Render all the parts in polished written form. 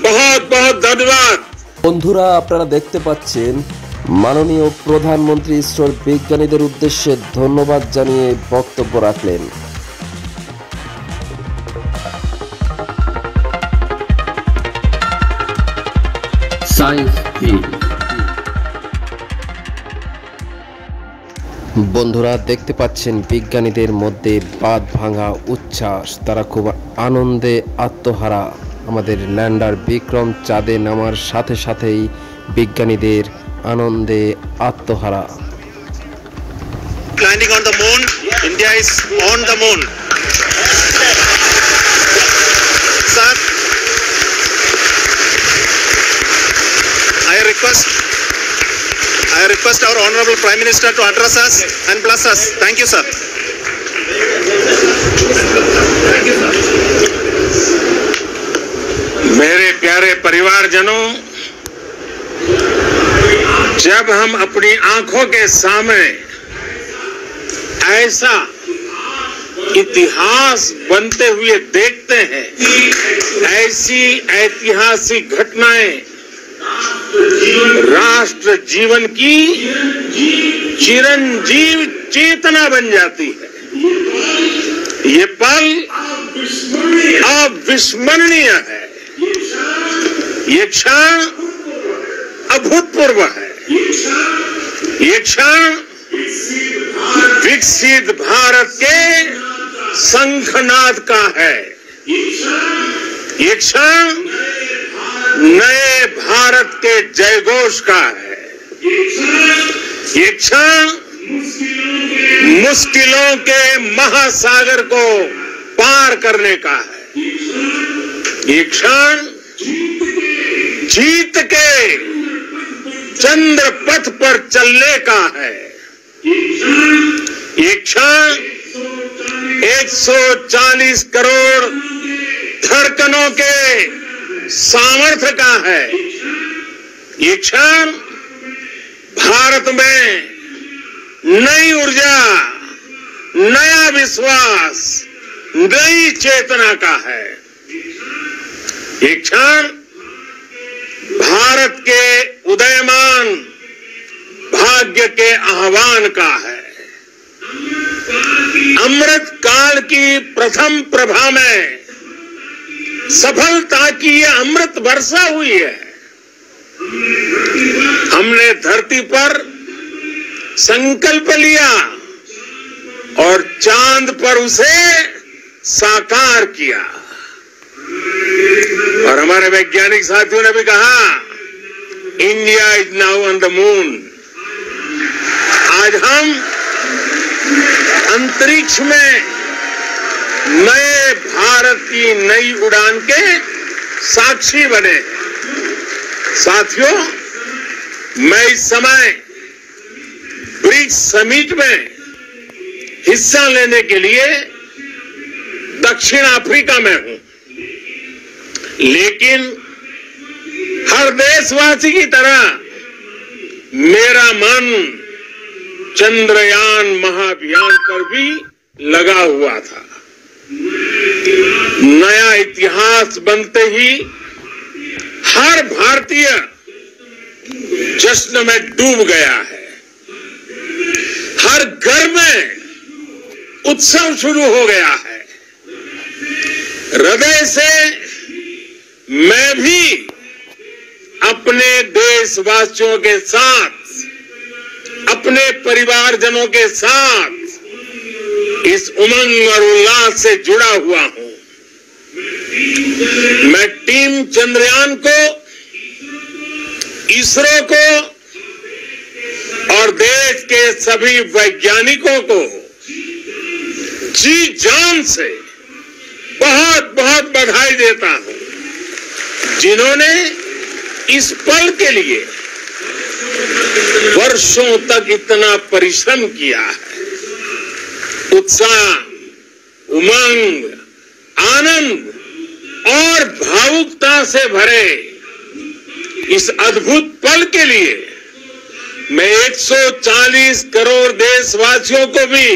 बहुत बहुत धन्यवाद। বন্ধুরা, আপনারা দেখতে পাচ্ছেন মাননীয় প্রধানমন্ত্রী ইসরোর বিজ্ঞানীদের উদ্দেশ্যে ধন্যবাদ জানিয়ে বক্তব্য রাখলেন। বন্ধুরা, দেখতে পাচ্ছেন বিজ্ঞানীদের মধ্যে বাঁধ ভাঙা উচ্ছ্বাস, তারা খুব আনন্দে আত্মহারা। আমাদের ল্যান্ডার বিক্রম চাঁদে নামার সাথে সাথেই বিজ্ঞানীদের আনন্দে আত্মহারা। Landing on the moon, India is on the moon. Sir, I request our Honorable Prime Minister to address us and bless us. Thank you, sir. मेरे प्यारे परिवारजनों, जब हम अपनी आंखों के सामने ऐसा इतिहास बनते हुए देखते हैं, ऐसी ऐतिहासिक घटनाएं राष्ट्र जीवन की चिरंजीव चेतना बन जाती है। ये पल अविस्मरणीय है, ये क्षण अभूतपूर्व है, ये क्षण विकसित भारत के शंखनाद का है, ये क्षण नए भारत के जयघोष का है, ये क्षण मुश्किलों के महासागर को पार करने का है, ये क्षण जीत के चंद्र पथ पर चलने का है, ये क्षण 140 करोड़ धड़कनों के सामर्थ्य का है, ये क्षण भारत में नई ऊर्जा, नया विश्वास, नई चेतना का है, ये क्षण भारत के उदयमान भाग्य के आह्वान का है। अमृत काल की प्रथम प्रभा में सफलता की ये अमृत वर्षा हुई है। हमने धरती पर संकल्प लिया और चांद पर उसे साकार किया, और हमारे वैज्ञानिक साथियों ने भी कहा, India is now on the moon. आज हम अंतरिक्ष में नए भारत की नई उड़ान के साक्षी बने। साथियों, मैं इस समय ब्रिक्स समिट में हिस्सा लेने के लिए दक्षिण अफ्रीका में हूं, लेकिन हर देशवासी की तरह मेरा मन चंद्रयान महाअभियान पर भी लगा हुआ था। नया इतिहास बनते ही हर भारतीय जश्न में डूब गया है, हर घर में उत्सव शुरू हो गया है। हृदय से मैं भी अपने देशवासियों के साथ, अपने परिवारजनों के साथ इस उमंग और उल्लास से जुड़ा हुआ हूं। मैं टीम चंद्रयान को, इसरो को और देश के सभी वैज्ञानिकों को जी जान से बहुत बहुत बधाई देता हूं, जिन्होंने इस पल के लिए वर्षों तक इतना परिश्रम किया है। उत्साह, उमंग, आनंद और भावुकता से भरे इस अद्भुत पल के लिए मैं 140 करोड़ देशवासियों को भी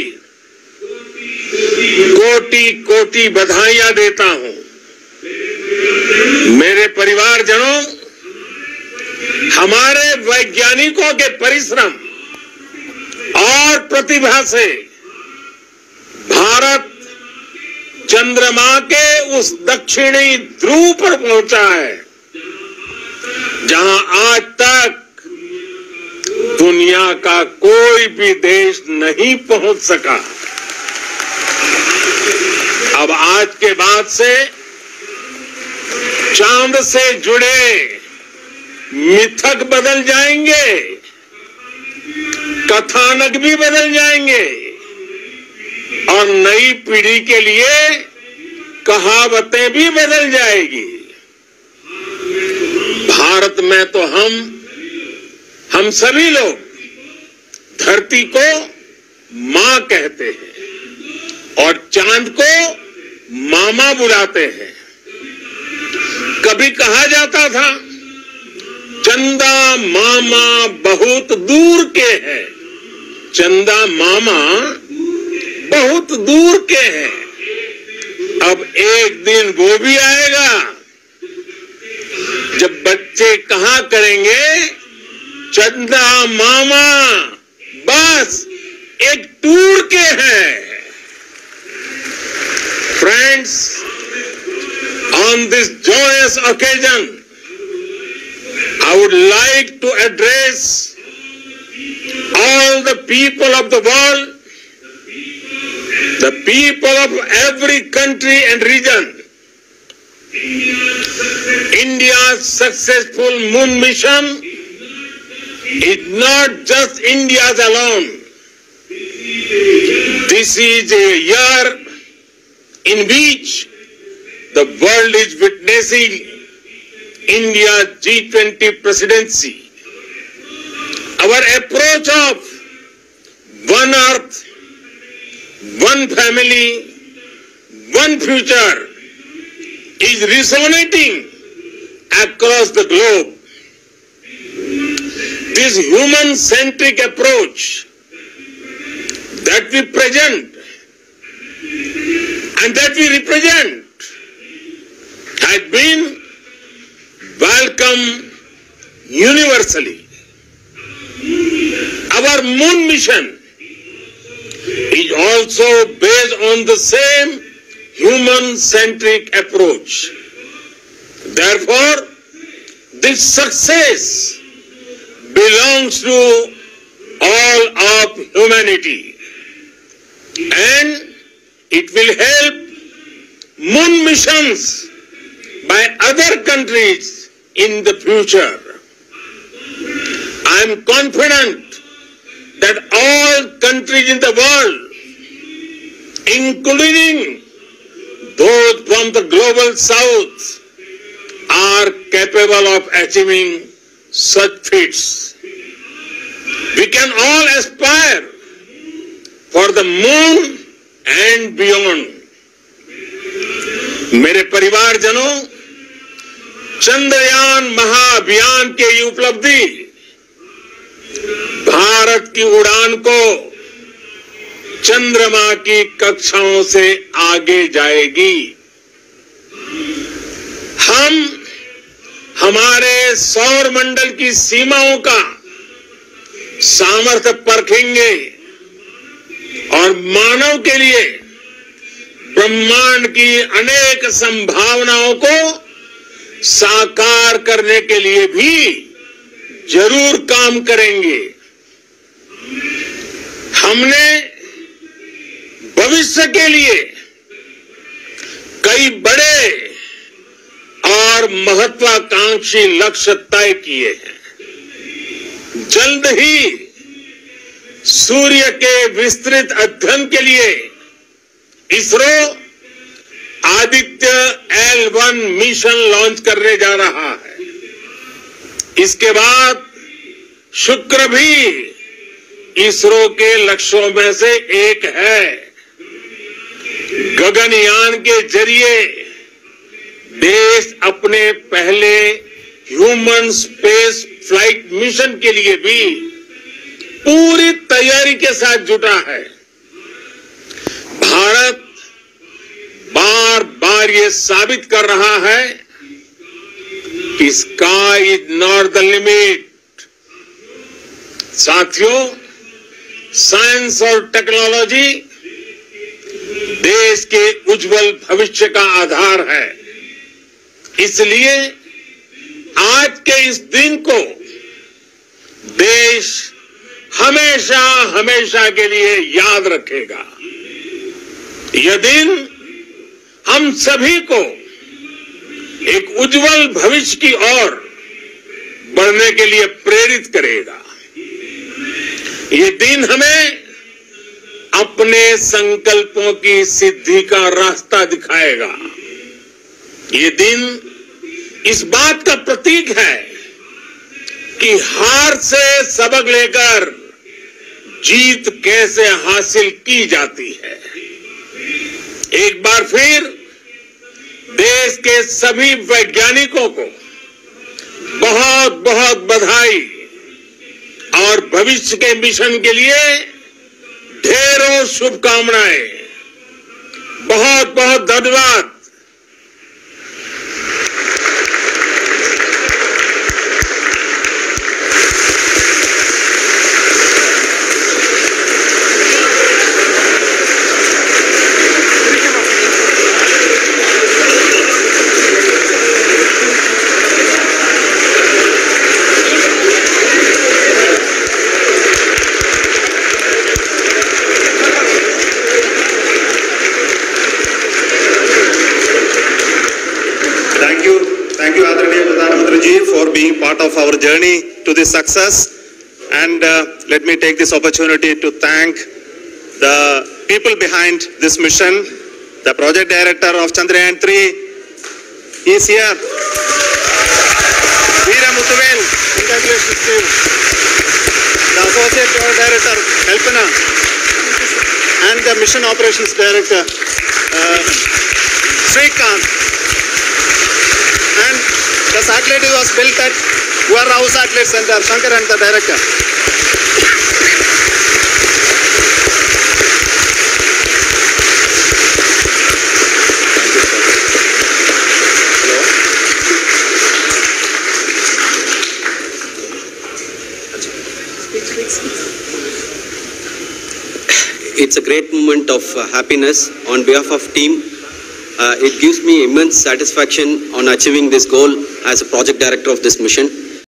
कोटि कोटि बधाइयां देता हूं। मेरे परिवारजनों, हमारे वैज्ञानिकों के परिश्रम और प्रतिभा से भारत चंद्रमा के उस दक्षिणी ध्रुव पर पहुंचा है जहां आज तक दुनिया का कोई भी देश नहीं पहुंच सका। अब आज के बाद से चांद से जुड़े मिथक बदल जाएंगे, कथानक भी बदल जाएंगे और नई पीढ़ी के लिए कहावतें भी बदल जाएगी। भारत में तो हम सभी लोग धरती को मां कहते हैं और चांद को मामा बुलाते हैं। कभी कहा जाता था चंदा मामा बहुत दूर के हैं, चंदा मामा बहुत दूर के हैं। अब एक दिन वो भी आएगा जब बच्चे कहा करेंगे चंदा मामा बस एक टूर के हैं। Friends, on this joyous occasion, I would like to address all the people of the world, the people of every country and region. India's successful moon mission is not just India's alone. This is a year in which the world is witnessing India's G20 presidency. Our approach of one earth, one family, one future is resonating across the globe. This human-centric approach that we present and that we represent has been welcomed universally. Our moon mission is also based on the same human-centric approach. Therefore, this success belongs to all of humanity, and it will help moon missions by other countries in the future. I am confident that all countries in the world, including those from the global south, are capable of achieving such feats. We can all aspire for the moon and beyond. मेरे परिवारजनों, चंद्रयान महाअभियान की ये उपलब्धि भारत की उड़ान को चंद्रमा की कक्षाओं से आगे जाएगी। हम हमारे सौर मंडल की सीमाओं का सामर्थ्य परखेंगे और मानव के लिए ब्रह्मांड की अनेक संभावनाओं को साकार करने के लिए भी जरूर काम करेंगे। हमने भविष्य के लिए कई बड़े और महत्वाकांक्षी लक्ष्य तय किए हैं। जल्द ही सूर्य के विस्तृत अध्ययन के लिए ISRO Aditya L1 mission launch करने जा रहा है। इसके बाद शुक्र भी इसरो के लक्ष्यों में से एक है। गगनयान के जरिए देश अपने पहले ह्यूमन स्पेस फ्लाइट मिशन के लिए भी पूरी तैयारी के साथ जुटा है। भारत बार बार ये साबित कर रहा है कि sky is not the limit. साथियों, साइंस और टेक्नोलॉजी देश के उज्जवल भविष्य का आधार है। इसलिए आज के इस दिन को देश हमेशा हमेशा के लिए याद रखेगा। यह दिन हम सभी को एक उज्जवल भविष्य की ओर बढ़ने के लिए प्रेरित करेगा। ये दिन हमें अपने संकल्पों की सिद्धि का रास्ता दिखाएगा। ये दिन इस बात का प्रतीक है कि हार से सबक लेकर जीत कैसे हासिल की जाती है। एक बार फिर देश के सभी वैज्ञानिकों को बहुत बहुत बधाई और भविष्य के मिशन के लिए ढेरों शुभकामनाएं। बहुत बहुत धन्यवाद। For being part of our journey to this success, and let me take this opportunity to thank the people behind this mission. The project director of Chandrayaan 3 is here. Veera Muthuvel, congratulations to you. The associate project director Kalpana and the mission operations director Srikanth. And the satellite was built at Rao Satellite Center, Shankar and the director. It's a great moment of happiness on behalf of team. It gives me immense satisfaction on achieving this goal as a project director of this mission.